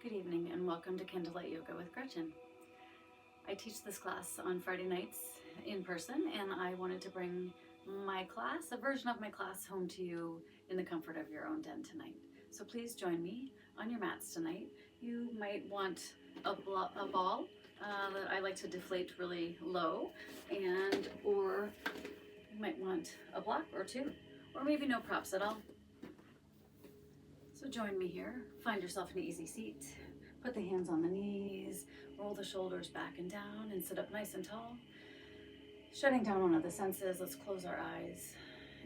Good evening and welcome to Candlelight Yoga with Gretchen. I teach this class on Friday nights in person, and I wanted to bring my class, a version of my class, home to you in the comfort of your own den tonight. So please join me on your mats tonight. You might want a ball that I like to deflate really low, or you might want a block or two, or maybe no props at all. So join me here. Find yourself an easy seat. Put the hands on the knees, roll the shoulders back and down, and sit up nice and tall. Shutting down one of the senses, let's close our eyes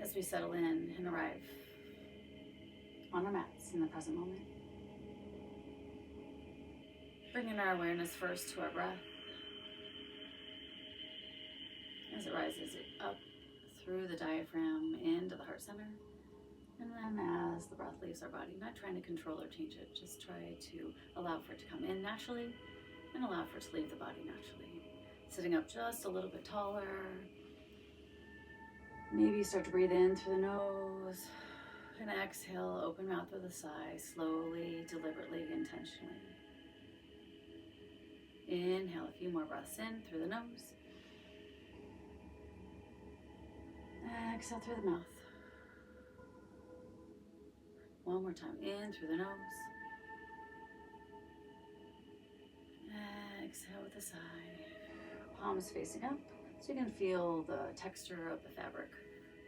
as we settle in and arrive on our mats in the present moment. Bringing our awareness first to our breath as it rises up through the diaphragm into the heart center. And then as the breath leaves our body, not trying to control or change it, just try to allow for it to come in naturally and allow for it to leave the body naturally. Sitting up just a little bit taller. Maybe start to breathe in through the nose and exhale, open mouth with a sigh, slowly, deliberately, intentionally. Inhale a few more breaths in through the nose. Exhale through the mouth. One more time, in through the nose. Exhale with a sigh. Palms facing up, so you can feel the texture of the fabric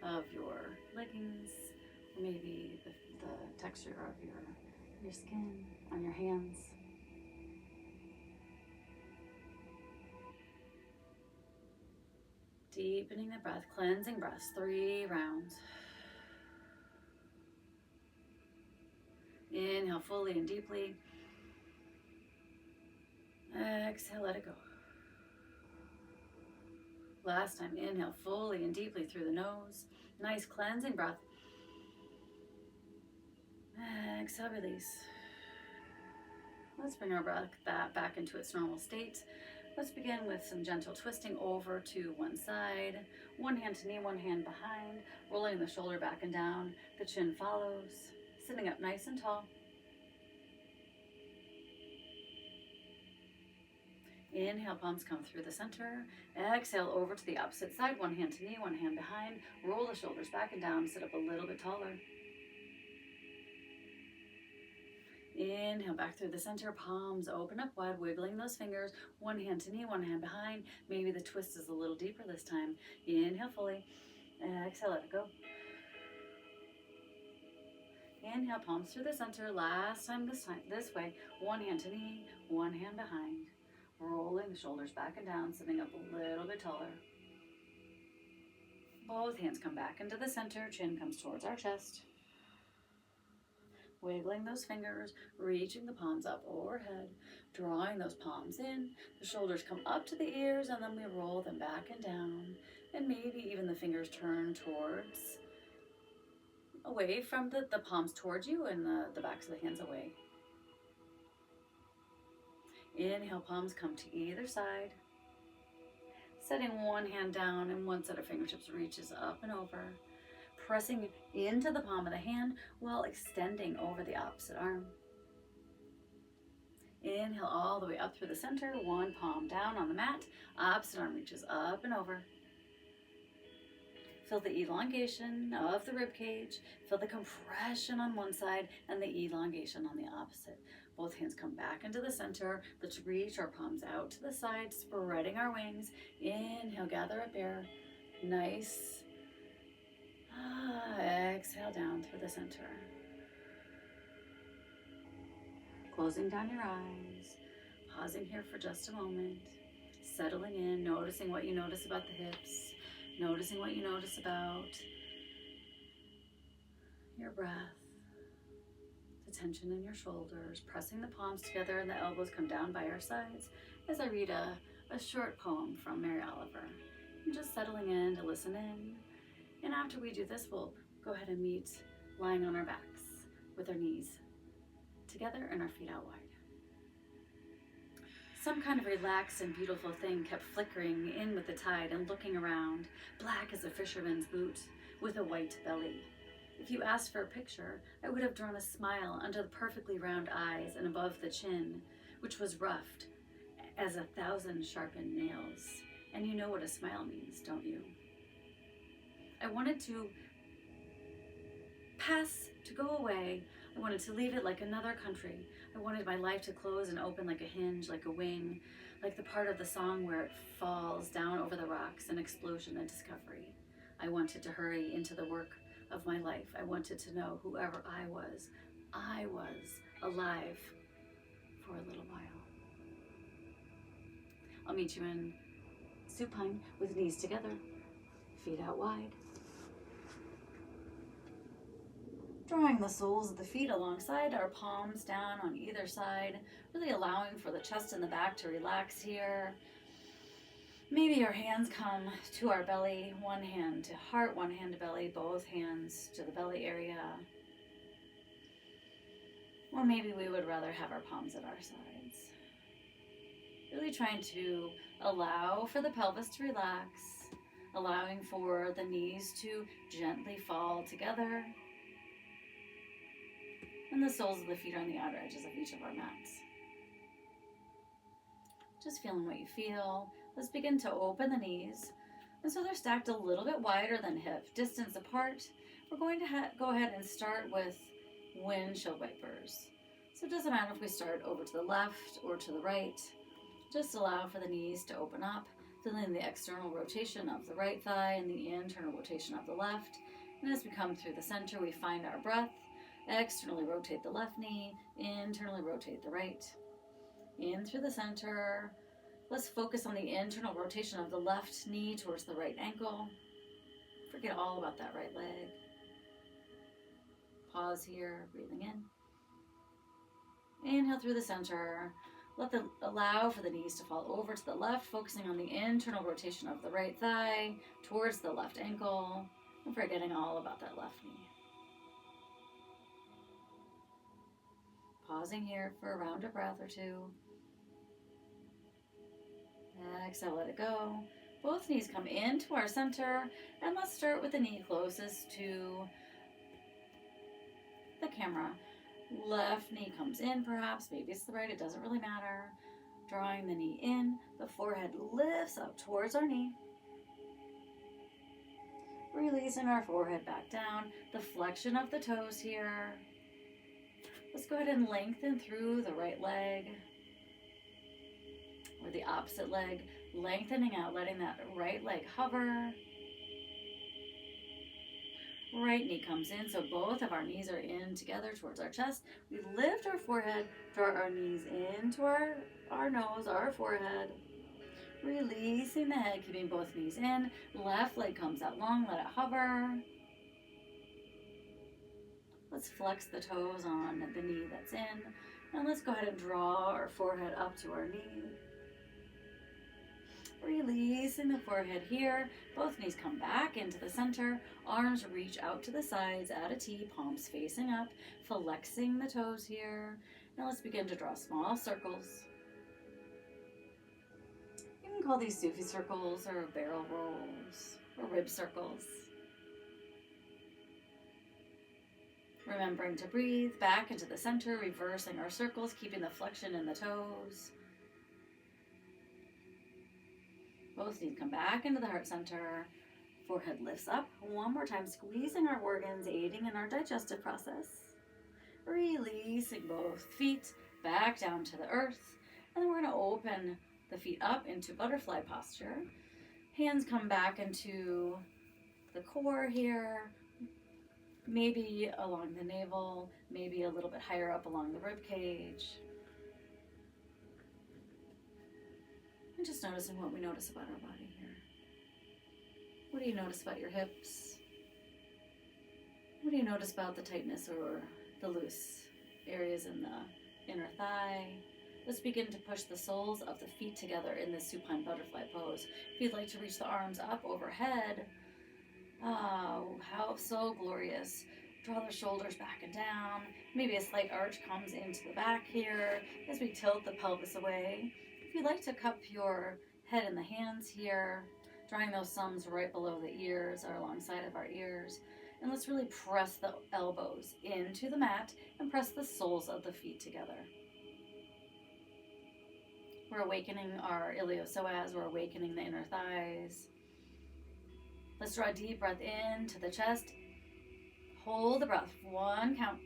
of your leggings, or maybe the texture of your skin on your hands. Deepening the breath, cleansing breaths, 3 rounds. Inhale fully and deeply. Exhale, let it go. Last time, inhale fully and deeply through the nose. Nice cleansing breath. Exhale, release. Let's bring our breath back into its normal state. Let's begin with some gentle twisting over to one side. One hand to knee, one hand behind. Rolling the shoulder back and down. The chin follows. Sitting up nice and tall. Inhale, palms come through the center. Exhale, over to the opposite side. One hand to knee, one hand behind. Roll the shoulders back and down. Sit up a little bit taller. Inhale, back through the center. Palms open up wide, wiggling those fingers. One hand to knee, one hand behind. Maybe the twist is a little deeper this time. Inhale fully. Exhale, let it go. Inhale, palms through the center. Last time this way. One hand to knee, one hand behind. Rolling the shoulders back and down, sitting up a little bit taller. Both hands come back into the center. Chin comes towards our chest. Wiggling those fingers, reaching the palms up overhead, drawing those palms in. The shoulders come up to the ears, and then we roll them back and down. And maybe even the fingers turn away from the palms towards you, and the backs of the hands away. Inhale, palms come to either side. Setting one hand down and one set of fingertips reaches up and over. Pressing into the palm of the hand while extending over the opposite arm. Inhale all the way up through the center. One palm down on the mat. Opposite arm reaches up and over. Feel the elongation of the rib cage. Feel the compression on one side and the elongation on the opposite. Both hands come back into the center. Let's reach our palms out to the side, spreading our wings. Inhale, gather up air. Nice. Exhale down through the center. Closing down your eyes. Pausing here for just a moment. Settling in, noticing what you notice about the hips. Noticing what you notice about your breath. The tension in your shoulders. Pressing the palms together and the elbows come down by our sides as I read a short poem from Mary Oliver. And just settling in to listen in. And after we do this, we'll go ahead and meet lying on our backs with our knees together and our feet out wide. Some kind of relaxed and beautiful thing kept flickering in with the tide and looking around, black as a fisherman's boot with a white belly. If you asked for a picture, I would have drawn a smile under the perfectly round eyes and above the chin, which was roughed as 1,000 sharpened nails. And you know what a smile means, don't you? I wanted to go away. I wanted to leave it like another country. I wanted my life to close and open like a hinge, like a wing, like the part of the song where it falls down over the rocks, an explosion, a discovery. I wanted to hurry into the work of my life. I wanted to know whoever I was alive for a little while. I'll meet you in supine with knees together, feet out wide. Drawing the soles of the feet alongside, our palms down on either side, really allowing for the chest and the back to relax here. Maybe our hands come to our belly, one hand to heart, one hand to belly, both hands to the belly area. Or maybe we would rather have our palms at our sides. Really trying to allow for the pelvis to relax, allowing for the knees to gently fall together, and the soles of the feet are on the outer edges of each of our mats. Just feeling what you feel. Let's begin to open the knees. And so they're stacked a little bit wider than hip distance apart. We're going to go ahead and start with windshield wipers. So it doesn't matter if we start over to the left or to the right. Just allow for the knees to open up, feeling the external rotation of the right thigh and the internal rotation of the left. And as we come through the center, we find our breath. Externally rotate the left knee, internally rotate the right. In through the center. Let's focus on the internal rotation of the left knee towards the right ankle. Forget all about that right leg. Pause here, breathing in. Inhale through the center. Allow for the knees to fall over to the left, focusing on the internal rotation of the right thigh towards the left ankle, and forgetting all about that left knee. Pausing here for a round of breath or two. Exhale, let it go. Both knees come into our center, and let's start with the knee closest to the camera. Left knee comes in perhaps, maybe it's the right, it doesn't really matter. Drawing the knee in, the forehead lifts up towards our knee. Releasing our forehead back down, the flexion of the toes here. Let's go ahead and lengthen through the right leg or the opposite leg, lengthening out, letting that right leg hover. Right knee comes in, so both of our knees are in together towards our chest. We lift our forehead, draw our knees into our nose, our forehead. Releasing the head, keeping both knees in. Left leg comes out long, let it hover. Let's flex the toes on the knee that's in. And let's go ahead and draw our forehead up to our knee. Releasing the forehead here. Both knees come back into the center. Arms reach out to the sides at a T, palms facing up, flexing the toes here. Now let's begin to draw small circles. You can call these Sufi circles or barrel rolls or rib circles. Remembering to breathe back into the center, reversing our circles, keeping the flexion in the toes. Both knees come back into the heart center. Forehead lifts up. One more time, squeezing our organs, aiding in our digestive process. Releasing both feet back down to the earth. And then we're going to open the feet up into butterfly posture. Hands come back into the core here. Maybe along the navel, maybe a little bit higher up along the rib cage. And just noticing what we notice about our body here. What do you notice about your hips? What do you notice about the tightness or the loose areas in the inner thigh? Let's begin to push the soles of the feet together in this supine butterfly pose. If you'd like to reach the arms up overhead, oh, how so glorious. Draw the shoulders back and down. Maybe a slight arch comes into the back here as we tilt the pelvis away. If you'd like to cup your head in the hands here, drawing those thumbs right below the ears or alongside of our ears, And let's really press the elbows into the mat and press the soles of the feet together. We're awakening our iliopsoas, we're awakening the inner thighs. Let's draw a deep breath into the chest. Hold the breath, 1 count.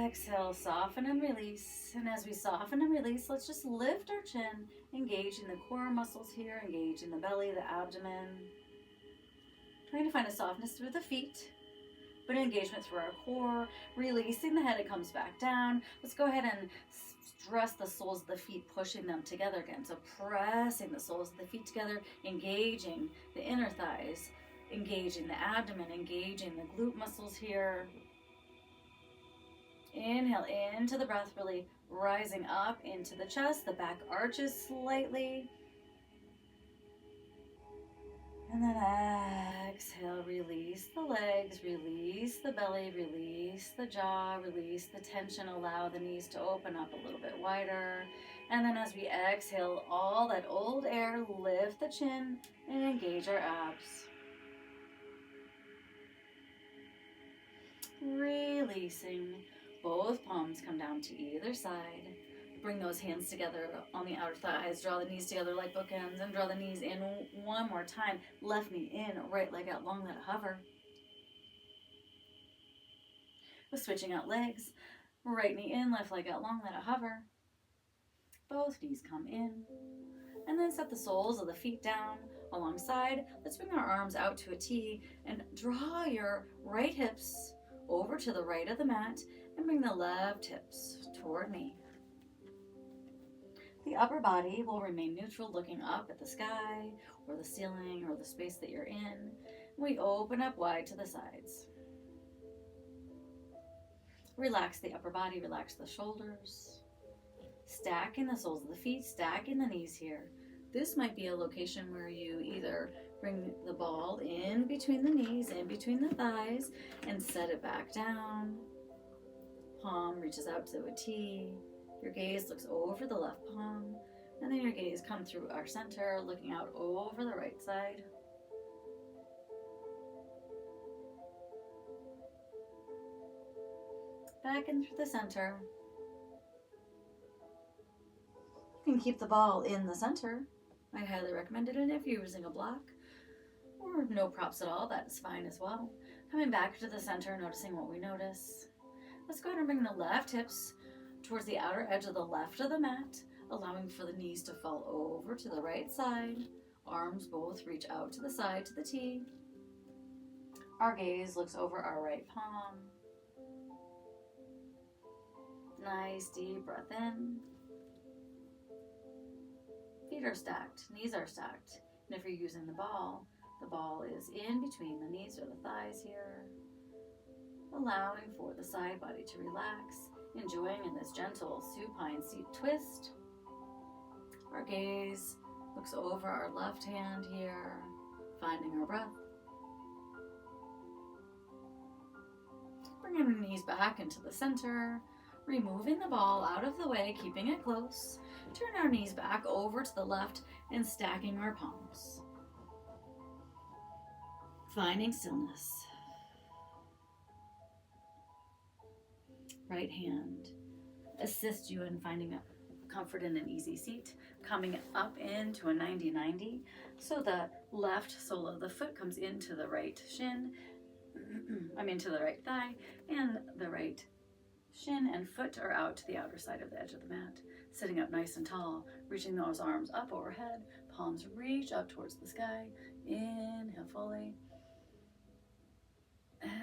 Exhale, soften and release. And as we soften and release, let's just lift our chin, engage in the core muscles here, engage in the belly, the abdomen. Trying to find a softness through the feet, but an engagement through our core. Releasing the head, it comes back down. Let's go ahead and stress the soles of the feet, pushing them together again. So pressing the soles of the feet together, engaging the inner thighs, engaging the abdomen, engaging the glute muscles here. Inhale into the breath, really rising up into the chest. The back arches slightly. And then exhale, release the legs, release the belly, release the jaw, release the tension. Allow the knees to open up a little bit wider. And then as we exhale all that old air, lift the chin and engage our abs. Releasing. Both palms come down to either side. Bring those hands together on the outer thighs. Draw the knees together like bookends and draw the knees in one more time. Left knee in, right leg out long, let it hover. We're switching out legs. Right knee in, left leg out long, let it hover. Both knees come in. And then set the soles of the feet down alongside. Let's bring our arms out to a T and draw your right hips over to the right of the mat and bring the left hips toward me. The upper body will remain neutral, looking up at the sky or the ceiling or the space that you're in. We open up wide to the sides. Relax the upper body, relax the shoulders. Stacking the soles of the feet, stacking the knees here. This might be a location where you either bring the ball in between the knees, in between the thighs, and set it back down. Palm reaches out to a T. Your gaze looks over the left palm, and then your gaze comes through our center, looking out over the right side. Back in through the center. You can keep the ball in the center. I highly recommend it, and if you're using a block or no props at all, that's fine as well. Coming back to the center, noticing what we notice. Let's go ahead and bring the left hips towards the outer edge of the left of the mat, allowing for the knees to fall over to the right side. Arms both reach out to the side to the T. Our gaze looks over our right palm. Nice deep breath in. Feet are stacked, knees are stacked. And if you're using the ball is in between the knees or the thighs here. Allowing for the side body to relax. Enjoying in this gentle supine seat twist. Our gaze looks over our left hand here, finding our breath. Bringing the knees back into the center, removing the ball out of the way, keeping it close. Turn our knees back over to the left and stacking our palms. Finding stillness. Right hand assist you in finding comfort in an easy seat, coming up into a 90-90. So the left sole of the foot comes into the right shin, to the right thigh, and the right shin and foot are out to the outer side of the edge of the mat. Sitting up nice and tall, reaching those arms up overhead, palms reach up towards the sky. Inhale fully.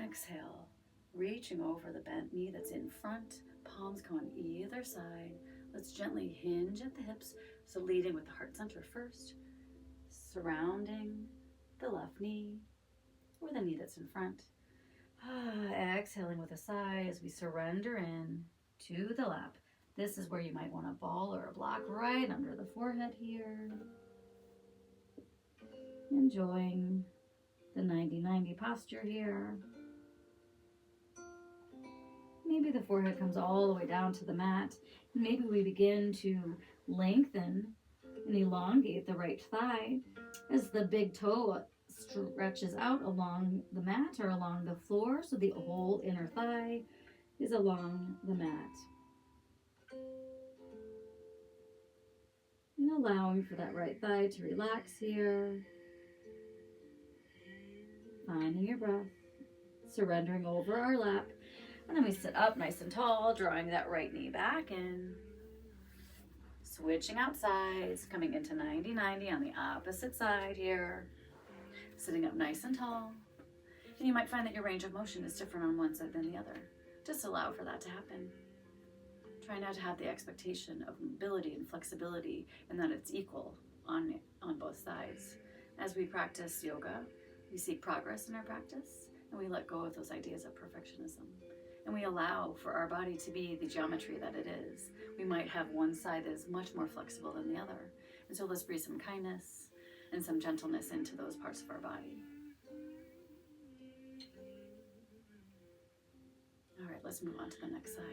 Exhale. Reaching over the bent knee that's in front, palms come on either side. Let's gently hinge at the hips, so leading with the heart center first, surrounding the left knee or the knee that's in front. Exhaling with a sigh as we surrender in to the lap. This is where you might want a ball or a block right under the forehead here. Enjoying the 90-90 posture here. Maybe the forehead comes all the way down to the mat. Maybe we begin to lengthen and elongate the right thigh as the big toe stretches out along the mat or along the floor, so the whole inner thigh is along the mat. And allowing for that right thigh to relax here. Finding your breath. Surrendering over our lap. And then we sit up nice and tall, drawing that right knee back in. Switching out sides, coming into 90-90 on the opposite side here. Sitting up nice and tall. And you might find that your range of motion is different on one side than the other. Just allow for that to happen. Try not to have the expectation of mobility and flexibility and that it's equal on both sides. As we practice yoga, we seek progress in our practice and we let go of those ideas of perfectionism. And we allow for our body to be the geometry that it is. We might have one side that is much more flexible than the other. And so let's breathe some kindness and some gentleness into those parts of our body. All right, let's move on to the next side.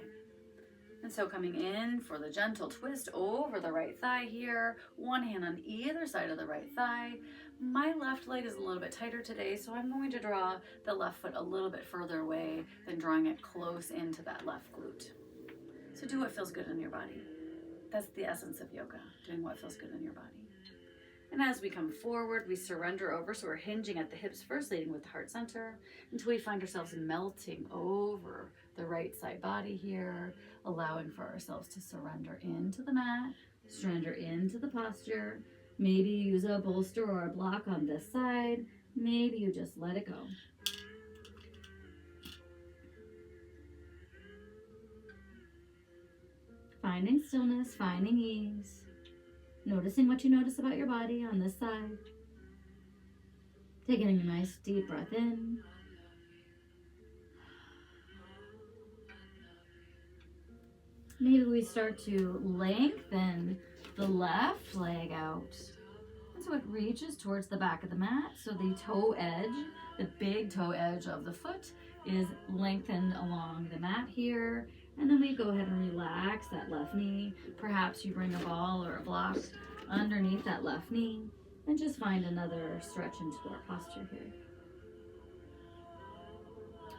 And so coming in for the gentle twist over the right thigh here, one hand on either side of the right thigh. My left leg is a little bit tighter today, so I'm going to draw the left foot a little bit further away than drawing it close into that left glute. So do what feels good in your body. That's the essence of yoga, doing what feels good in your body. And as we come forward, we surrender over, so we're hinging at the hips first, leading with the heart center, until we find ourselves melting over the right side body here, allowing for ourselves to surrender into the mat, surrender into the posture. Maybe you use a bolster or a block on this side. Maybe you just let it go. Finding stillness, finding ease. Noticing what you notice about your body on this side. Taking a nice deep breath in. Maybe we start to lengthen the left leg out. And so it reaches towards the back of the mat. So the toe edge, the big toe edge of the foot is lengthened along the mat here. And then we go ahead and relax that left knee. Perhaps you bring a ball or a block underneath that left knee and just find another stretch into our posture here.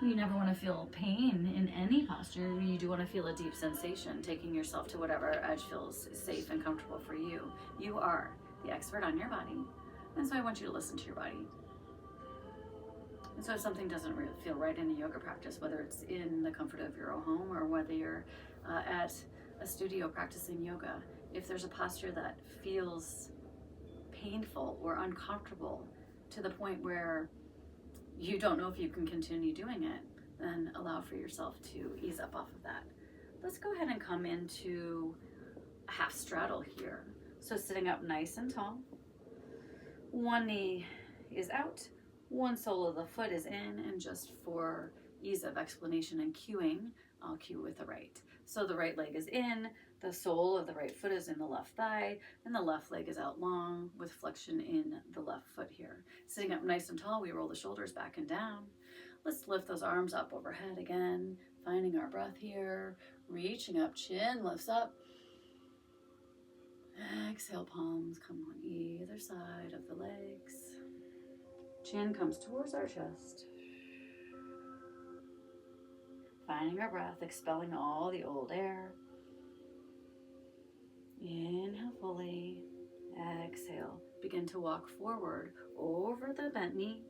You never want to feel pain in any posture. You do want to feel a deep sensation, taking yourself to whatever edge feels safe and comfortable for you. You are the expert on your body, and so I want you to listen to your body. And so if something doesn't feel right in a yoga practice, whether it's in the comfort of your own home or whether you're at a studio practicing yoga, if there's a posture that feels painful or uncomfortable to the point where you don't know if you can continue doing it, then allow for yourself to ease up off of that. Let's go ahead and come into a half straddle here. So sitting up nice and tall. One knee is out, one sole of the foot is in, and just for ease of explanation and cueing, I'll cue with the right. So the right leg is in, the sole of the right foot is in the left thigh, and the left leg is out long with flexion in the left foot here. Sitting up nice and tall, we roll the shoulders back and down. Let's lift those arms up overhead again, finding our breath here, reaching up, chin lifts up. Exhale, palms come on either side of the legs. Chin comes towards our chest. Finding our breath, expelling all the old air. Inhale fully. Exhale. Begin to walk forward over the bent knee.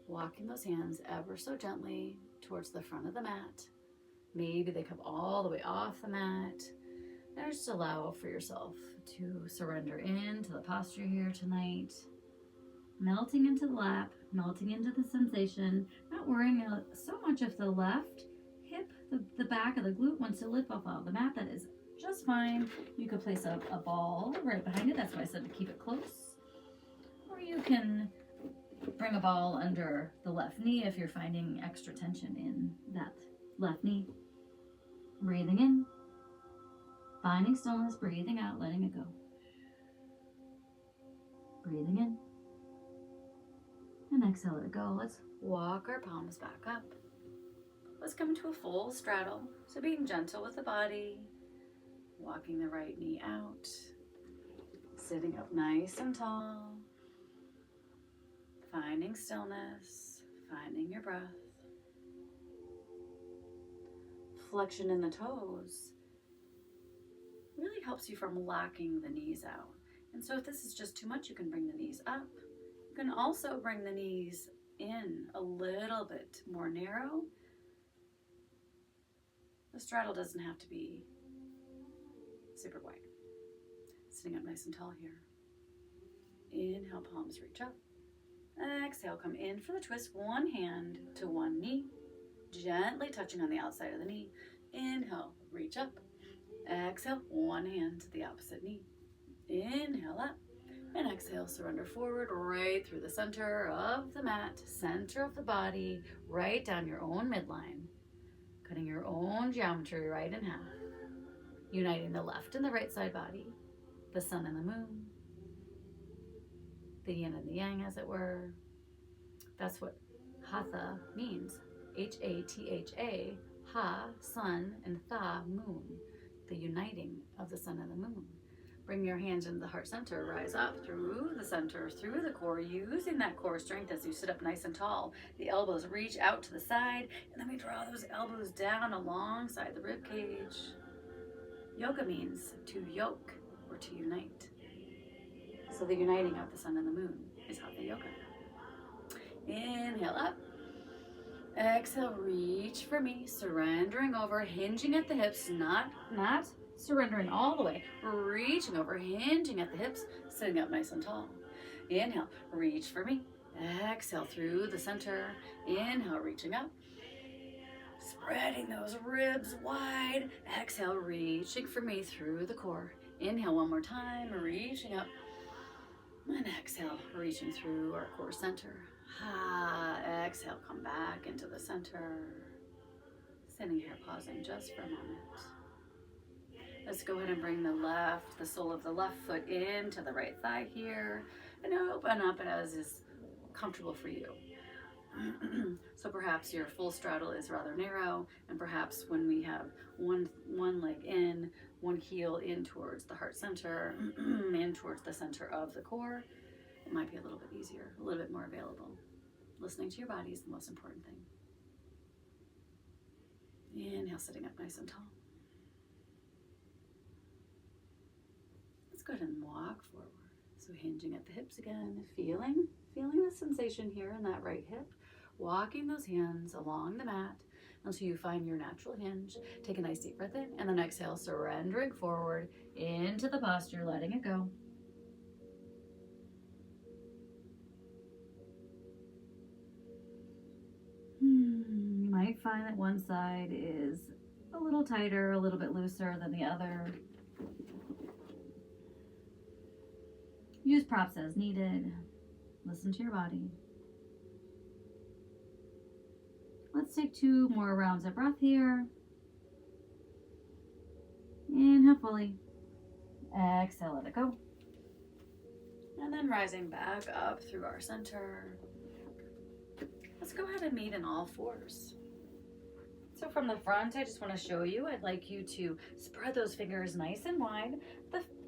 Walking those hands ever so gently towards the front of the mat. Maybe they come all the way off the mat. And just allow for yourself to surrender into the posture here tonight. Melting into the lap, melting into the sensation, not worrying so much if the left hip, the back of the glute wants to lift off of the mat. That is just fine. You could place a ball right behind it. That's why I said to keep it close. Or you can bring a ball under the left knee if you're finding extra tension in that left knee. Breathing in, finding stillness, breathing out, letting it go. Breathing in. And exhale, let it go. Let's walk our palms back up. Let's come to a full straddle. So being gentle with the body, walking the right knee out, sitting up nice and tall. Finding stillness, finding your breath. Flexion in the toes really helps you from locking the knees out. And so if this is just too much, you can bring the knees up. You can also bring the knees in a little bit more narrow. The straddle doesn't have to be super wide. Sitting up nice and tall here. Inhale, palms reach up. Exhale, come in for the twist. One hand to one knee, gently touching on the outside of the knee. Inhale, reach up. Exhale, one hand to the opposite knee. Inhale up. And exhale, surrender forward, right through the center of the mat, center of the body, right down your own midline. Cutting your own geometry right in half. Uniting the left and the right side body, the sun and the moon, the yin and the yang, as it were. That's what hatha means. H-A-T-H-A, ha, sun, and tha, moon. The uniting of the sun and the moon. Bring your hands into the heart center, rise up through the center, through the core, using that core strength as you sit up nice and tall. The elbows reach out to the side, and then we draw those elbows down alongside the rib cage. Yoga means to yoke or to unite. So the uniting of the sun and the moon is hatha yoga. Inhale up. Exhale, reach for me, surrendering over, hinging at the hips, not surrendering all the way, reaching over, hinging at the hips, sitting up nice and tall. Inhale, reach for me. Exhale through the center. Inhale, reaching up. Spreading those ribs wide. Exhale, reaching for me through the core. Inhale one more time, reaching up. And exhale, reaching through our core center. Exhale, come back into the center. Sitting here, pausing just for a moment. Let's go ahead and bring the sole of the left foot into the right thigh here, and open up as is comfortable for you. So perhaps your full straddle is rather narrow, and perhaps when we have one leg in, one heel in towards the heart center, in towards the center of the core, it might be a little bit easier, a little bit more available. Listening to your body is the most important thing. Inhale, sitting up nice and tall. Let's go ahead and walk forward. So hinging at the hips again, feeling the sensation here in that right hip. Walking those hands along the mat until you find your natural hinge. Take a nice deep breath in, and then exhale, surrendering forward into the posture, letting it go. You might find that one side is a little tighter, a little bit looser than the other. Use props as needed. Listen to your body. Let's take 2 more rounds of breath here. Inhale fully. Exhale, let it go. And then rising back up through our center. Let's go ahead and meet in all fours. So from the front, I just want to show you, I'd like you to spread those fingers nice and wide.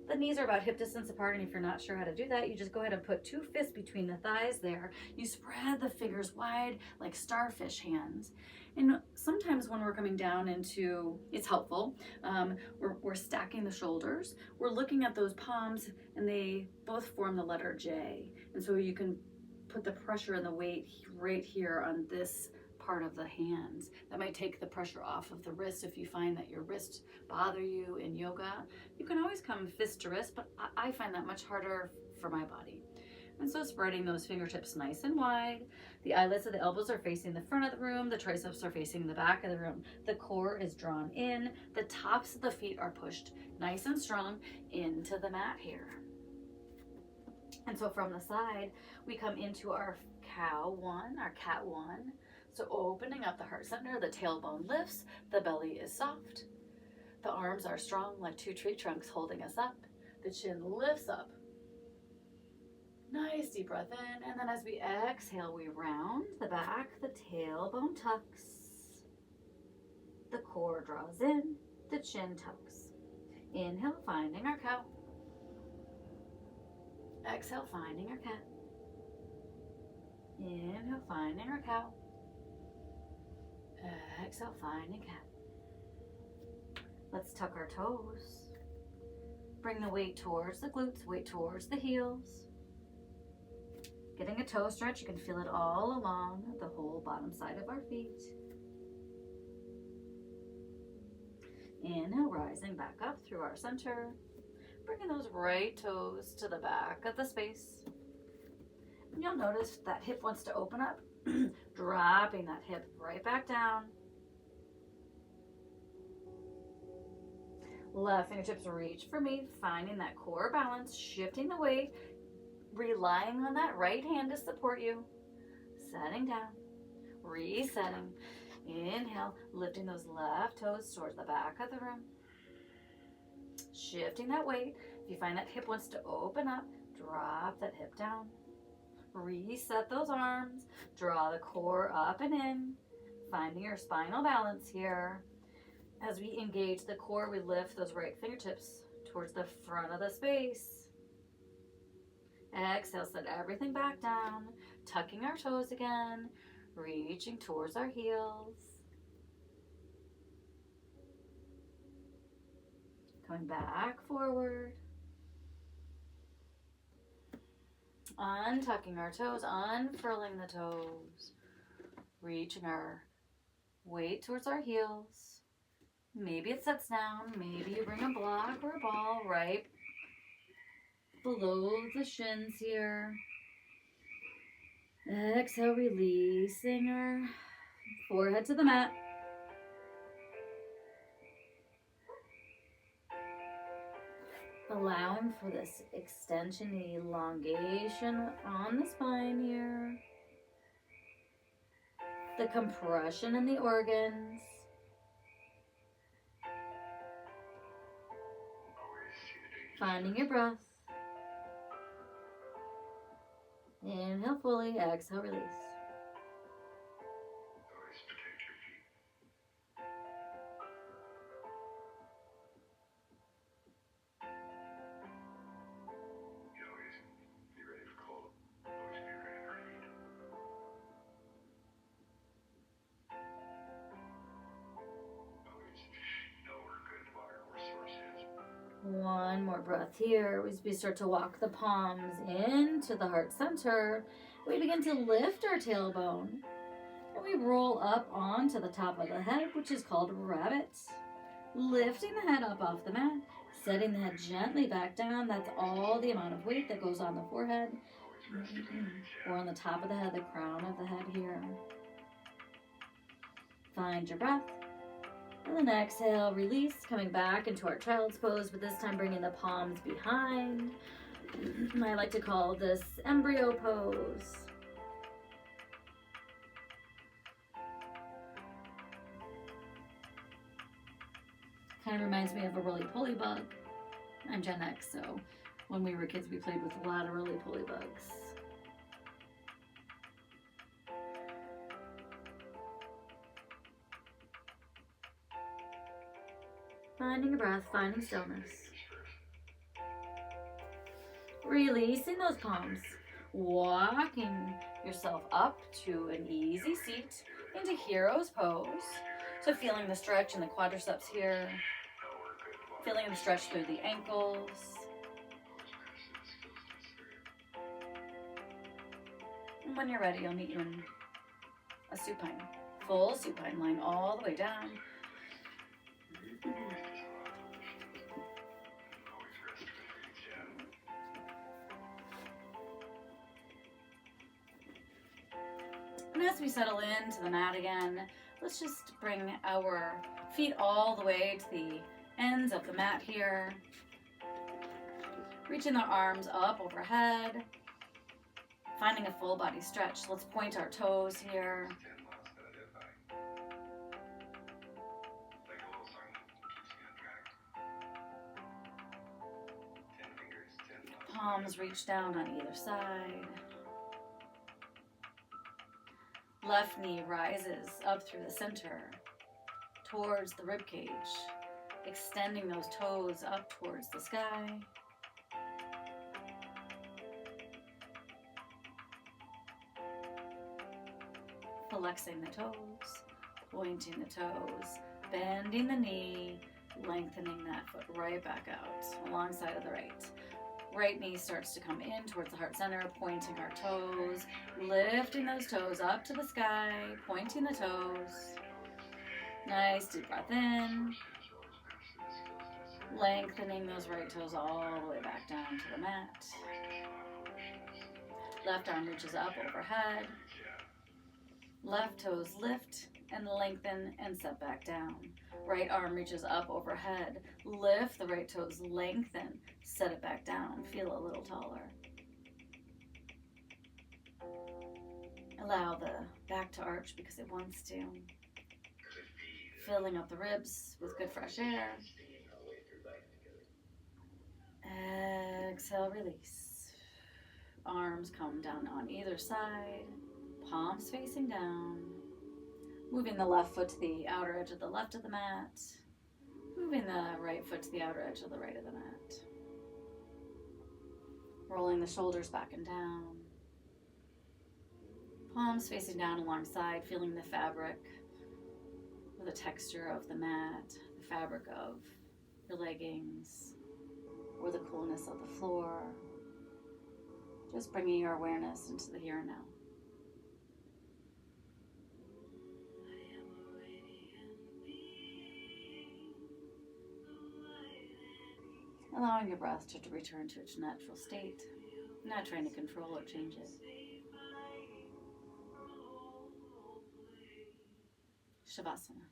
The knees are about hip distance apart, and if you're not sure how to do that, you just go ahead and put 2 fists between the thighs there. You spread the fingers wide like starfish hands. And sometimes when we're coming down into, it's helpful, we're stacking the shoulders. We're looking at those palms, and they both form the letter J. And so you can put the pressure and the weight right here on this part of the hands. That might take the pressure off of the wrist. If you find that your wrists bother you in yoga, you can always come fist to wrist, but I find that much harder for my body. And so spreading those fingertips nice and wide. The eyelids of the elbows are facing the front of the room. The triceps are facing the back of the room. The core is drawn in. The tops of the feet are pushed nice and strong into the mat here. And so from the side, we come into our cow one, our cat one. So opening up the heart center, the tailbone lifts, the belly is soft. The arms are strong like 2 tree trunks holding us up. The chin lifts up. Nice deep breath in, and then as we exhale, we round the back, the tailbone tucks. The core draws in, the chin tucks. Inhale, finding our cow. Exhale, finding our cat. Inhale, finding our cow. Exhale, finding cat. Let's tuck our toes. Bring the weight towards the glutes, weight towards the heels. Getting a toe stretch, you can feel it all along the whole bottom side of our feet. Inhale, rising back up through our center. Bringing those right toes to the back of the space. And you'll notice that hip wants to open up, dropping that hip right back down. Left fingertips reach for me, finding that core balance, shifting the weight, relying on that right hand to support you. Setting down, resetting. Inhale, lifting those left toes towards the back of the room. Shifting that weight. If you find that hip wants to open up, drop that hip down. Reset those arms. Draw the core up and in. Finding your spinal balance here. As we engage the core, we lift those right fingertips towards the front of the space. Exhale, set everything back down. Tucking our toes again. Reaching towards our heels. Coming back forward. Untucking our toes, unfurling the toes. Reaching our weight towards our heels. Maybe it sets down. Maybe you bring a block or a ball right below the shins here. Exhale, releasing our forehead to the mat. Allowing for this extension, elongation on the spine here. The compression in the organs. Finding your breath. Inhale fully, exhale, release. One more breath here. As we start to walk the palms into the heart center, we begin to lift our tailbone and we roll up onto the top of the head, which is called rabbit. Lifting the head up off the mat, setting the head gently back down. That's all the amount of weight that goes on the forehead or on the top of the head, the crown of the head here. Find your breath. And then exhale, release, coming back into our child's pose, but this time bringing the palms behind. I like to call this embryo pose. Kind of reminds me of a roly-poly bug. I'm Gen X, so when we were kids, we played with a lot of roly-poly bugs. Finding your breath, finding stillness. Releasing those palms. Walking yourself up to an easy seat into hero's pose. So feeling the stretch in the quadriceps here. Feeling the stretch through the ankles. And when you're ready, I'll meet you in a supine. Full supine, lying all the way down. And as we settle into the mat again, let's just bring our feet all the way to the ends of the mat here. Reaching the arms up overhead. Finding a full body stretch. Let's point our toes here. Palms reach down on either side. Left knee rises up through the center, towards the rib cage, extending those toes up towards the sky. flexing the toes, pointing the toes, bending the knee, lengthening that foot right back out alongside of the right. Right knee starts to come in towards the heart center, pointing our toes, lifting those toes up to the sky, pointing the toes. Nice deep breath in. Lengthening those right toes all the way back down to the mat. Left arm reaches up overhead. Left toes lift and lengthen and set back down. Right arm reaches up overhead. Lift the right toes, lengthen, set it back down. Feel a little taller. Allow the back to arch because it wants to. Filling up the ribs with good fresh air. Exhale, release. Arms come down on either side. Palms facing down. Moving the left foot to the outer edge of the left of the mat. Moving the right foot to the outer edge of the right of the mat. Rolling the shoulders back and down. Palms facing down alongside, feeling the fabric or the texture of the mat, the fabric of your leggings, or the coolness of the floor. Just bringing your awareness into the here and now. Allowing your breath to return to its natural state, not trying to control or change it. Savasana.